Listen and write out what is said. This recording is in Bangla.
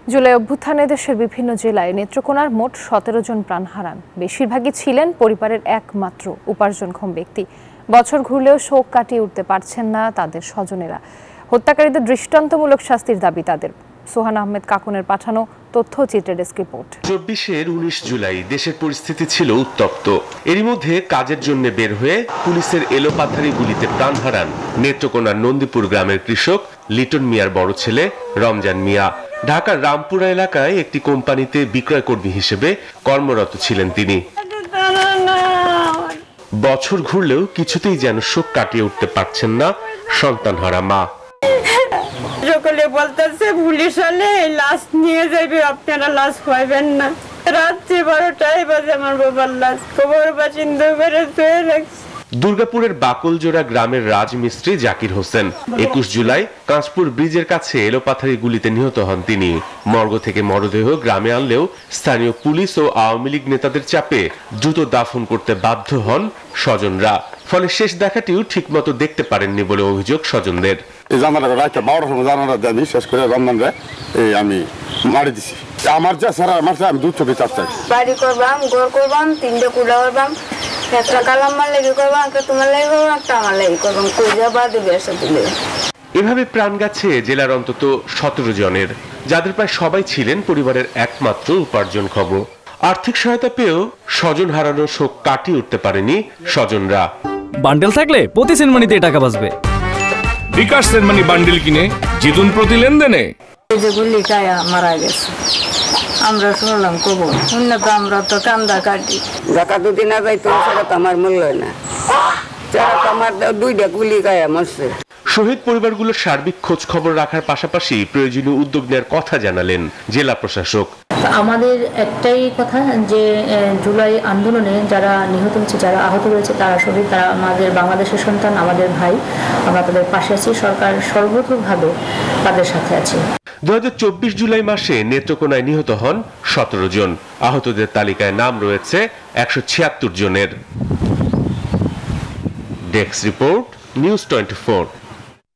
জুলাই অভ্যুত্থানে দেশের বিভিন্ন জেলায় নেত্রকোনার মোট 17 জন প্রাণ হারান। বেশিরভাগই ছিলেন পরিবারের একমাত্র উপার্জনক্ষম ব্যক্তি। বছর ঘুরলেও শোক কাটিয়ে উঠতে পারছেন না তাদের স্বজনেরা। হত্যাকারীদের দৃষ্টান্তমূলক শাস্তির দাবি তাদের। সোহান আহমেদ কাকুনের পাঠানো তথ্যচিত্রের ডেস্ক রিপোর্ট। 19 জুলাই দেশের পরিস্থিতি ছিল উত্তপ্ত। এরই মধ্যে কাজের জন্য বের হয়ে পুলিশের এলোপাথারি গুলিতে প্রাণ হারান নেত্রকোনার নন্দীপুর গ্রামের কৃষক লিটন মিয়ার বড় ছেলে রমজান মিয়া। ঢাকার রামপুরা এলাকায় একটি কোম্পানিতে বিক্রয় কর্মী হিসেবে কর্মরত ছিলেন তিনি। বছর ঘুরলেও কিছুতেই যেন শোক কাটিয়ে উঠতে পারছেন না সন্তানহারা মা। সকলে বলতেছে পুলিশ হলে লাশ নিয়ে যাবে, আপনারা লাশ পাইবেন না। রাত্রি 12টায় বাজে আমার বাবার লাশ কবর বাসিন্দা করে শুয়ে রাখছে। দুর্গাপুরের বাকলজোড়া গ্রামের রাজমিস্ত্রি জাকির হোসেন 21 জুলাই কাঁচপুর ব্রিজের কাছে এলোপাথারি গুলিতে নিহত হন তিনি। মর্গ থেকে মরদেহ গ্রামে আনলেও স্থানীয় পুলিশ ও আওয়ামী লীগ নেতাদের চাপে দ্রুত দাফন করতে বাধ্য হন স্বজনরা। ফলে শেষ দেখাটিও ঠিকমতো দেখতে পারেননি বলে অভিযোগ স্বজনদের। শেষ করে আমি মারি দিছি। আমার যা সারা আমার আমি দূর চোখে চাচ্ছি বাড়ি করবাম, ঘর করবাম, 3টে কুলা করবাম, একটা কালাম্মার লেগে করবাম, একটা তোমার লেগে করবাম, একটা আমার লেগে করবাম। কইরা বাদে বেসা দিলে এভাবে প্রাণ গেছে জেলার অন্তত 17 জনের, যাদের প্রায় সবাই ছিলেন পরিবারের একমাত্র উপার্জনক্ষম। আর্থিক সহায়তা পেয়েও স্বজন হারানোর শোক কাটিয়ে উঠতে পারেনি স্বজনরা। বান্ডেল থাকলে প্রতি সেনমানিতে টাকা বাঁচবে। বিকাশ সেনমানি বান্ডেল কিনে জিতুন প্রতি লেনদেনে। যেগুলি গায়া মারা গেছে আমরা শুনলাম কবর, শুনলে তো আমরা তো কান্দা কাটি। যাকা দুদিন আগে তো সেটা তো আমার মূল্য না, যারা তো আমার 2টা গুলি গায়া মরছে। শহীদ পরিবারগুলোর সার্বিক খোঁজ খবর রাখার পাশাপাশি প্রয়োজনীয় উদ্যোগ নেওয়ার কথা জানালেন জেলা প্রশাসক। আমাদের একটাই কথা যে জুলাই আন্দোলনে যারা নিহত হয়েছে, যারা আহত হয়েছে, তারা শহীদ, তারা আমাদের বাংলাদেশের সন্তান, আমাদের ভাই। আমরা তাদের পাশে আছি, সরকার সর্বতভাবে তাদের সাথে আছে। 2024 জুলাই মাসে নেত্রকোনায় নিহত হন 17 জন। আহতদের তালিকায় নাম রয়েছে 176 জনের। Desk report, news 24।